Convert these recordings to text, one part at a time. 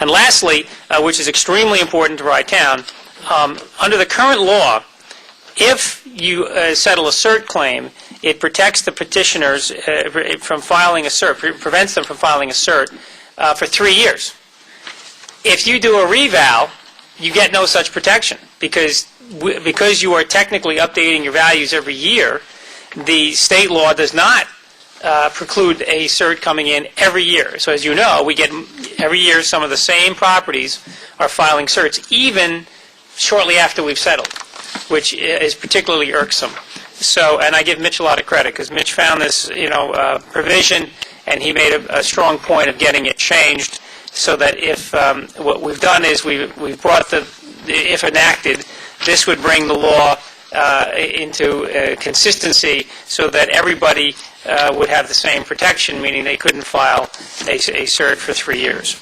And lastly, which is extremely important to Rye Town, under the current law, if you settle a cert claim, it protects the petitioners from filing a cert, prevents them from filing a cert for 3 years. If you do a reval, you get no such protection because you are technically updating your values every year. The state law does not preclude a cert coming in every year. So as you know, we get every year some of the same properties are filing certs, even shortly after we've settled, which is particularly irksome. So, and I give Mitch a lot of credit because Mitch found this, provision, and he made a strong point of getting it changed so that if what we've done is we've brought if enacted, this would bring the law into consistency so that everybody would have the same protection, meaning they couldn't file a cert for 3 years.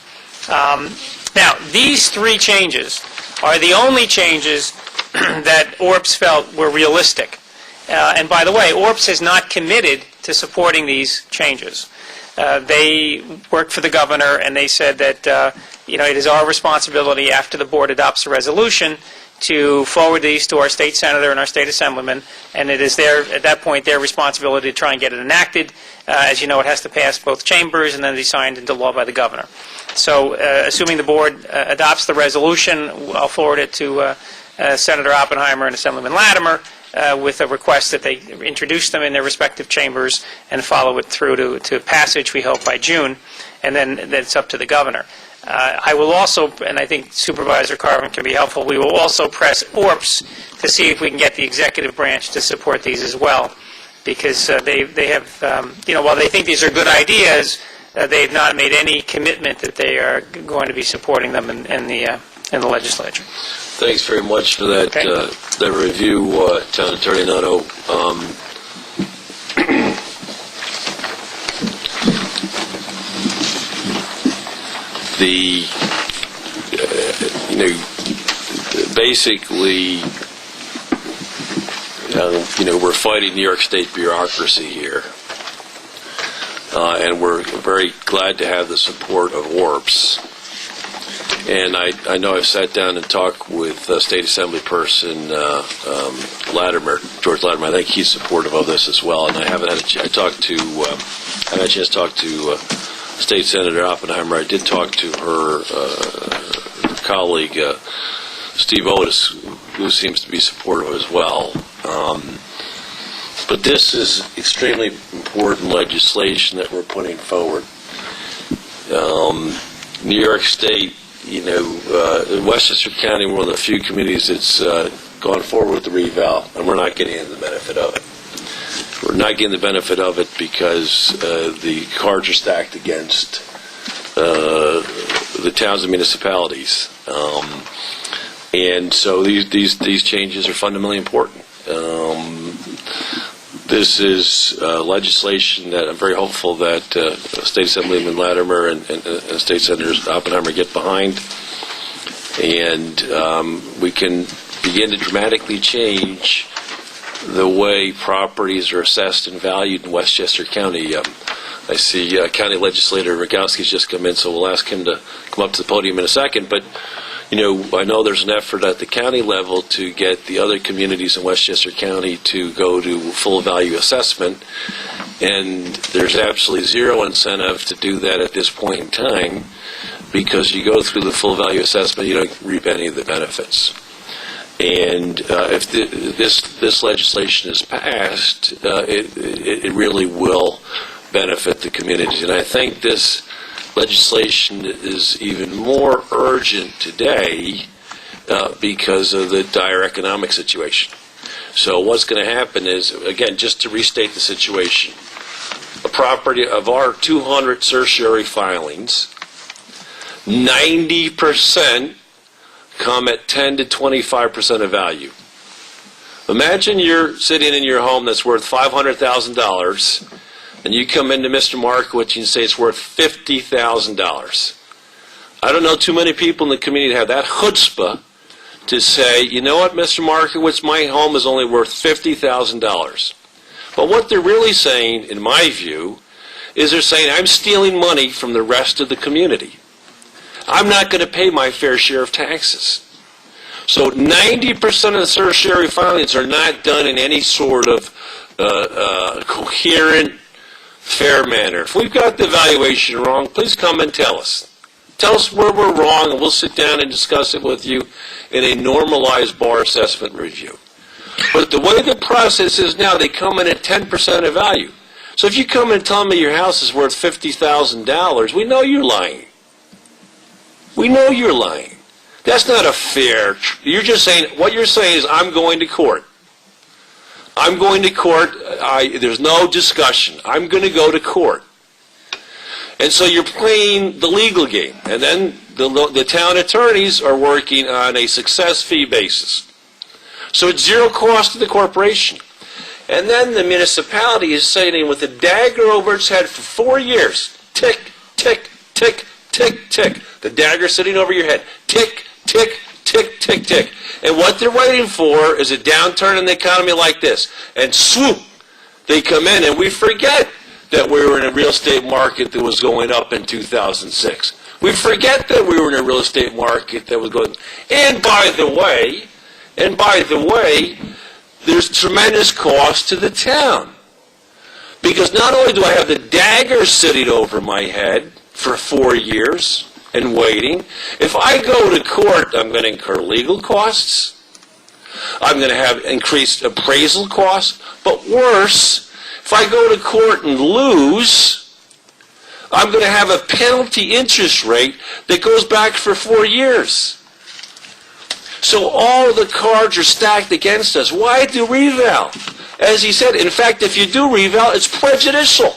Now, these 3 changes are the only changes that ORPS felt were realistic. And by the way, ORPS has not committed to supporting these changes. They worked for the governor, and they said that it is our responsibility after the board adopts a resolution to forward these to our state senator and our state assemblyman, and it is at that point their responsibility to try and get it enacted. As you know, it has to pass both chambers and then be signed into law by the governor. So assuming the board adopts the resolution, I'll forward it to Senator Oppenheimer and Assemblyman Latimer with a request that they introduce them in their respective chambers and follow it through to passage, we hope, by June, and then it's up to the governor. I will also, and I think Supervisor Carvin can be helpful, we will also press ORPS to see if we can get the executive branch to support these as well, because they have, while they think these are good ideas, they have not made any commitment that they are going to be supporting them in the legislature. Thanks very much for that, that review, Town Attorney Noto. Basically, we're fighting New York State bureaucracy here, and we're very glad to have the support of ORPS. And I know I've sat down and talked with State Assembly person George Latimer. I think he's supportive of this as well. And I haven't had a chance to talk to State Senator Oppenheimer. I did talk to her colleague Steve Otis, who seems to be supportive as well. But this is extremely important legislation that we're putting forward. New York State, Westchester County, one of the few communities that's gone forward with the reval, and we're not getting the benefit of it. We're not getting the benefit of it because the cards are stacked against the towns and municipalities, and so these changes are fundamentally important. This is legislation that I'm very hopeful that State Assemblyman Latimer and State Senators Oppenheimer get behind, and we can begin to dramatically change the way properties are assessed and valued in Westchester County. I see County Legislator Rogowski's just come in, so we'll ask him to come up to the podium in a second. But I know there's an effort at the county level to get the other communities in Westchester County to go to full value assessment, and there's absolutely zero incentive to do that at this point in time, because you go through the full value assessment, you don't reap any of the benefits. And if this legislation is passed, it really will benefit the communities. And I think this legislation is even more urgent today because of the dire economic situation. So what's going to happen is, again, just to restate the situation, a property of our 200 certiorari filings, 90% come at 10 to 25% of value. Imagine you're sitting in your home that's worth $500,000, and you come into Mr. Markowitz and say it's worth $50,000. I don't know too many people in the community that have that chutzpah to say, you know what, Mr. Markowitz, my home is only worth $50,000. But what they're really saying, in my view, is they're saying, I'm stealing money from the rest of the community. I'm not going to pay my fair share of taxes. So 90% of the certiorari filings are not done in any sort of coherent, fair manner. If we've got the valuation wrong, please come and tell us. Tell us where we're wrong, and we'll sit down and discuss it with you in a normalized bar assessment review. But the way the process is now, they come in at 10% of value. So if you come in and tell me your house is worth $50,000, we know you're lying. We know you're lying. That's not a fair. You're just saying, what you're saying is, I'm going to court. I'm going to court. There's no discussion. I'm going to go to court. And so you're playing the legal game. And then the town attorneys are working on a success fee basis. So it's zero cost to the corporation. And then the municipality is sitting with a dagger over its head for 4 years. Tick, tick, tick, tick, tick. The dagger sitting over your head. Tick, tick, tick, tick, tick. And what they're waiting for is a downturn in the economy like this. And swoop, they come in, and we forget that we were in a real estate market that was going up in 2006. We forget that we were in a real estate market that was going. And by the way, there's tremendous cost to the town. Because not only do I have the dagger sitting over my head for 4 years and waiting, if I go to court, I'm going to incur legal costs. I'm going to have increased appraisal costs. But worse, if I go to court and lose, I'm going to have a penalty interest rate that goes back for 4 years. So all the cards are stacked against us. Why do reval? As he said, in fact, if you do reval, it's prejudicial.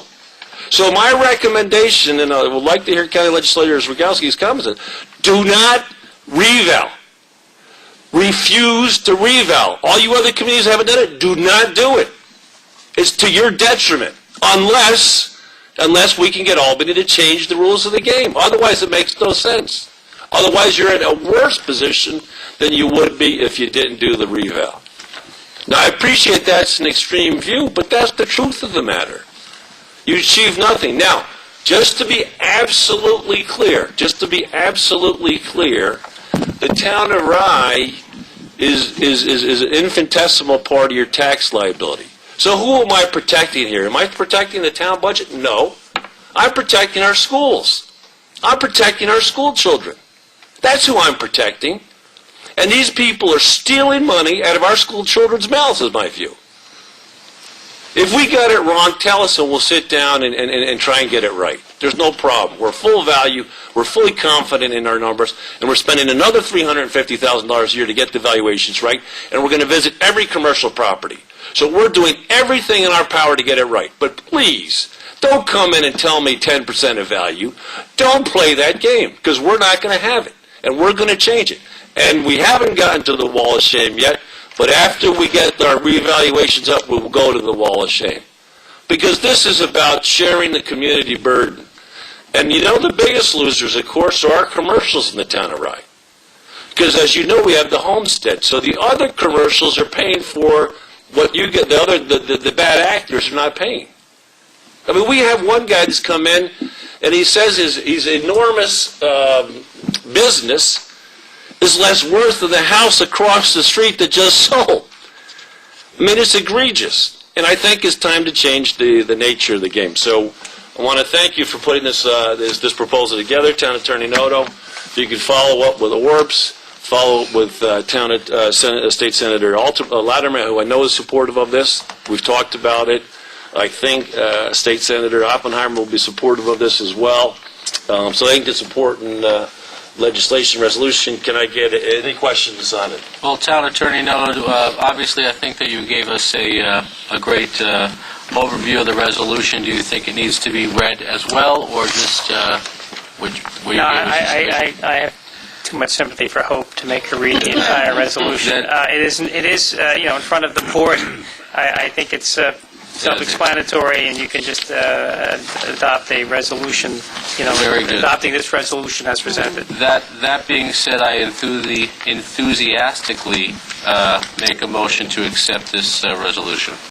So my recommendation, and I would like to hear County Legislator Rogowski's comments, do not reval. Refuse to reval. All you other communities haven't done it, do not do it. It's to your detriment, unless we can get Albany to change the rules of the game. Otherwise, it makes no sense. Otherwise, you're in a worse position than you would be if you didn't do the reval. Now, I appreciate that's an extreme view, but that's the truth of the matter. You achieve nothing. Now, just to be absolutely clear, the town of Rye is an infinitesimal part of your tax liability. So who am I protecting here? Am I protecting the town budget? No. I'm protecting our schools. I'm protecting our school children. That's who I'm protecting. And these people are stealing money out of our school children's mouths, is my view. If we got it wrong, tell us and we'll sit down and try and get it right. There's no problem. We're full value. We're fully confident in our numbers. And we're spending another $350,000 a year to get the valuations right. And we're going to visit every commercial property. So we're doing everything in our power to get it right. But please, don't come in and tell me 10% of value. Don't play that game, because we're not going to have it. And we're going to change it. And we haven't gotten to the wall of shame yet. But after we get our revaluations up, we'll go to the wall of shame. Because this is about sharing the community burden. And you know, the biggest losers, of course, are our commercials in the town of Rye. Because as you know, we have the homestead. So the other commercials are paying for what you get, the bad actors are not paying. I mean, we have one guy that's come in, and he says his enormous business is less worth than the house across the street that just sold. I mean, it's egregious. And I think it's time to change the nature of the game. So I want to thank you for putting this proposal together, Town Attorney Noto. If you can follow up with Orbs, follow up with State Senator Latimer, who I know is supportive of this. We've talked about it. I think State Senator Oppenheimer will be supportive of this as well. So I think it's important legislation resolution. Can I get any questions on it? Well, Town Attorney Noto, obviously I think that you gave us a great overview of the resolution. Do you think it needs to be read as well, or just No, I have too much sympathy for Hope to make her read the entire resolution. It is in front of the board. I think it's self-explanatory, and you can just adopt a resolution, Very good. adopting this resolution as presented. That being said, I enthusiastically make a motion to accept this resolution.